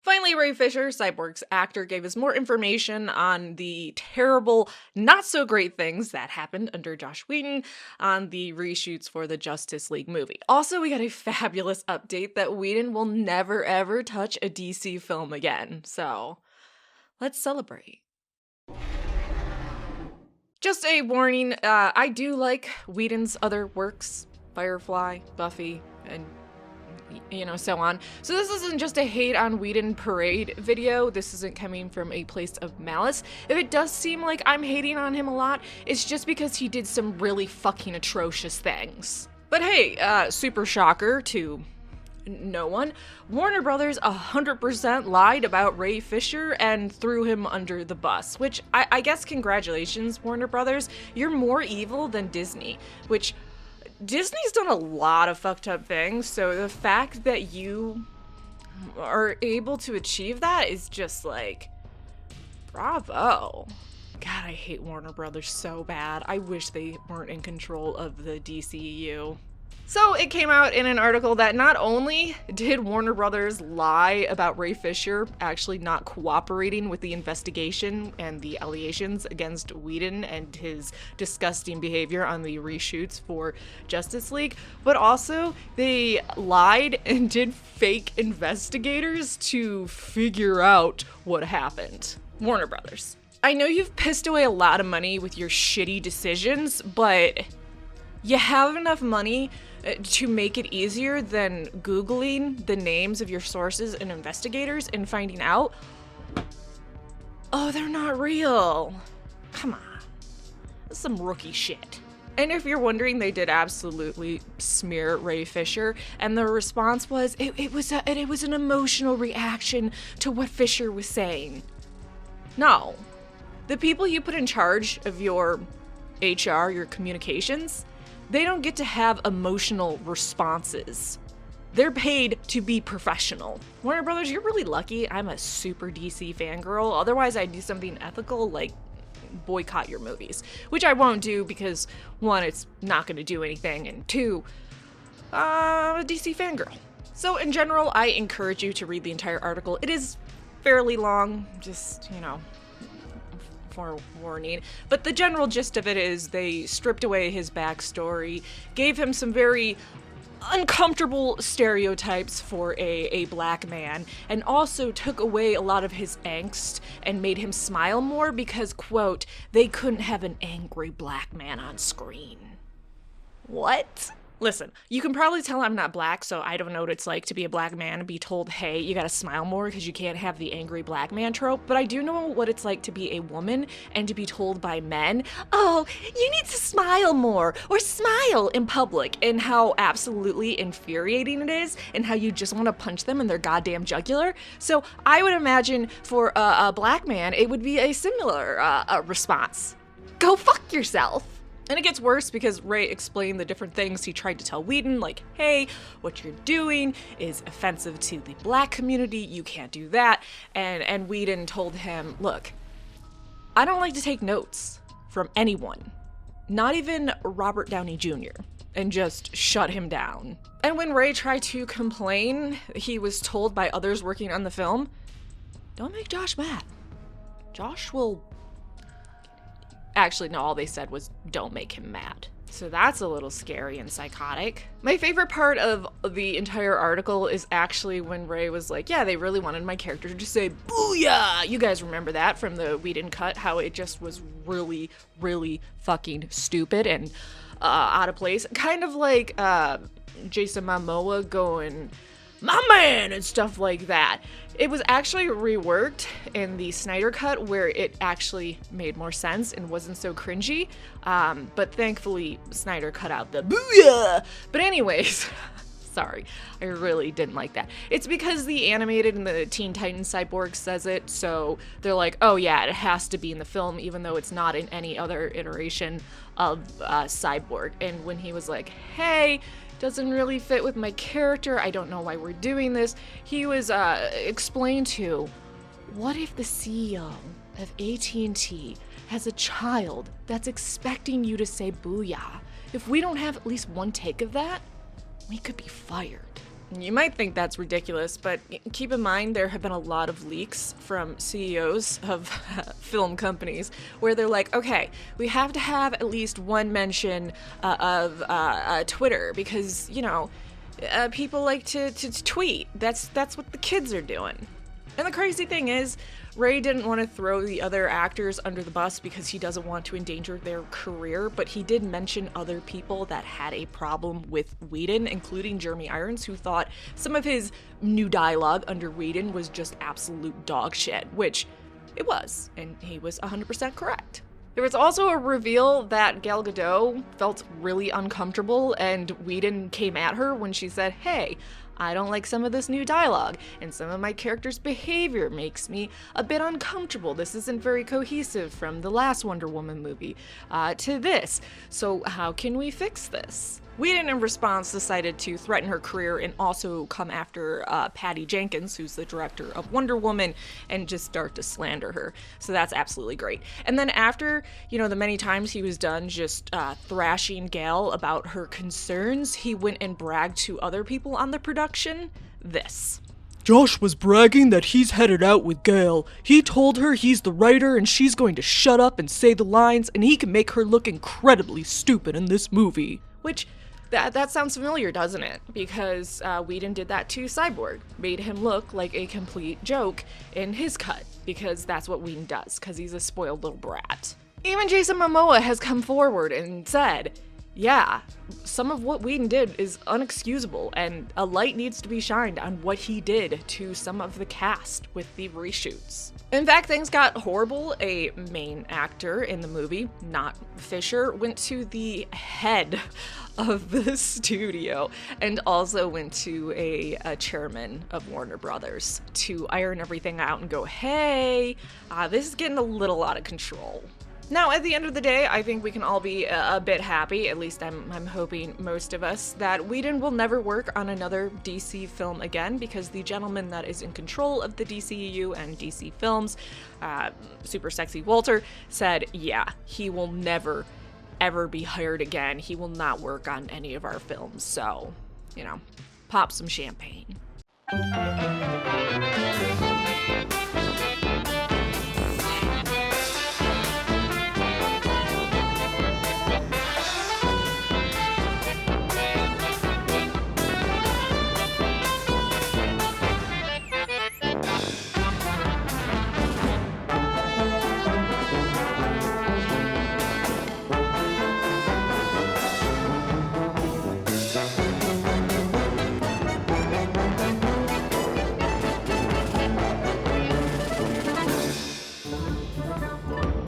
Finally, Ray Fisher, Cyborg's actor, gave us more information on the terrible, not-so-great things that happened under Joss Whedon on the reshoots for the Justice League movie. Also, we got a fabulous update that Whedon will never ever touch a DC film again, so let's celebrate. Just a warning, I do like Whedon's other works, Firefly, Buffy, and so on. So this isn't just a hate on Whedon parade video. This isn't coming from a place of malice. If it does seem like I'm hating on him a lot, it's just because he did some really fucking atrocious things. But hey, super shocker to no one, Warner Brothers 100% lied about Ray Fisher and threw him under the bus, which I guess congratulations, Warner Brothers. You're more evil than Disney, which Disney's done a lot of fucked up things, so the fact that you are able to achieve that is just like, bravo. God, I hate Warner Brothers so bad. I wish they weren't in control of the DCEU. So it came out in an article that not only did Warner Brothers lie about Ray Fisher actually not cooperating with the investigation and the allegations against Whedon and his disgusting behavior on the reshoots for Justice League, but also they lied and did fake investigators to figure out what happened. Warner Brothers. I know you've pissed away a lot of money with your shitty decisions, but you have enough money to make it easier than Googling the names of your sources and investigators and finding out, oh, they're not real. Come on. That's some rookie shit. And if you're wondering, they did absolutely smear Ray Fisher, and the response was, it was an emotional reaction to what Fisher was saying. No. The people you put in charge of your HR, your communications, they don't get to have emotional responses. They're paid to be professional. Warner Brothers, you're really lucky I'm a super DC fangirl. Otherwise, I'd do something ethical like boycott your movies, which I won't do because, one, it's not going to do anything, and two, I'm a DC fangirl. So in general, I encourage you to read the entire article. It is fairly long, just, forewarning, but the general gist of it is they stripped away his backstory, gave him some very uncomfortable stereotypes for a black man, and also took away a lot of his angst and made him smile more because, quote, they couldn't have an angry black man on screen. What? Listen, you can probably tell I'm not black, so I don't know what it's like to be a black man and be told, hey, you gotta smile more because you can't have the angry black man trope, but I do know what it's like to be a woman and to be told by men, oh, you need to smile more, or smile in public, and how absolutely infuriating it is, and how you just want to punch them in their goddamn jugular. So I would imagine for a black man, it would be a similar response. Go fuck yourself. And it gets worse because Ray explained the different things he tried to tell Whedon, like, hey, what you're doing is offensive to the black community, you can't do that. And Whedon told him, look, I don't like to take notes from anyone, not even Robert Downey Jr., and just shut him down. And when Ray tried to complain, he was told by others working on the film, don't make Josh mad. Josh will... Actually, no, all they said was, don't make him mad. So that's a little scary and psychotic. My favorite part of the entire article is actually when Ray was like, yeah, they really wanted my character to say, booyah! You guys remember that from the Whedon cut, how it just was really, really fucking stupid and out of place. Kind of like Jason Momoa going, my man, and stuff like that. It was actually reworked in the Snyder cut where it actually made more sense and wasn't so cringy, but thankfully Snyder cut out the booyah. But anyways, sorry, I really didn't like that. It's because the animated and the Teen Titans Cyborg says it, so they're like, oh yeah, it has to be in the film, even though it's not in any other iteration of Cyborg. And when he was like, hey, doesn't really fit with my character, I don't know why we're doing this, he was explained to, what if the CEO of AT&T has a child that's expecting you to say booyah? If we don't have at least one take of that, we could be fired. You might think that's ridiculous, but keep in mind there have been a lot of leaks from CEOs of film companies where they're like, okay, we have to have at least one mention of Twitter because, you know, people like to tweet. That's what the kids are doing. And the crazy thing is, Ray didn't want to throw the other actors under the bus because he doesn't want to endanger their career, but he did mention other people that had a problem with Whedon, including Jeremy Irons, who thought some of his new dialogue under Whedon was just absolute dog shit, which it was, and he was 100% correct. There was also a reveal that Gal Gadot felt really uncomfortable, and Whedon came at her when she said, hey, I don't like some of this new dialogue, and some of my character's behavior makes me a bit uncomfortable. This isn't very cohesive from the last Wonder Woman movie to this. So how can we fix this? Whedon, in response, decided to threaten her career and also come after Patty Jenkins, who's the director of Wonder Woman, and just start to slander her. So that's absolutely great. And then after, you know, the many times he was done just thrashing Gal about her concerns, he went and bragged to other people on the production this. Josh was bragging that he's headed out with Gal. He told her he's the writer and she's going to shut up and say the lines, and he can make her look incredibly stupid in this movie. Which, that sounds familiar, doesn't it? Because Whedon did that to Cyborg. Made him look like a complete joke in his cut. Because that's what Whedon does, because he's a spoiled little brat. Even Jason Momoa has come forward and said, yeah, some of what Whedon did is unexcusable, and a light needs to be shined on what he did to some of the cast with the reshoots. In fact, things got horrible. A main actor in the movie, not Fisher, went to the head of the studio and also went to a chairman of Warner Brothers to iron everything out and go, hey, this is getting a little out of control. Now, at the end of the day, I think we can all be a bit happy, at least I'm hoping most of us, that Whedon will never work on another DC film again, because the gentleman that is in control of the DCEU and DC films, Super Sexy Walter, said, yeah, he will never, ever be hired again. He will not work on any of our films. So, you know, pop some champagne.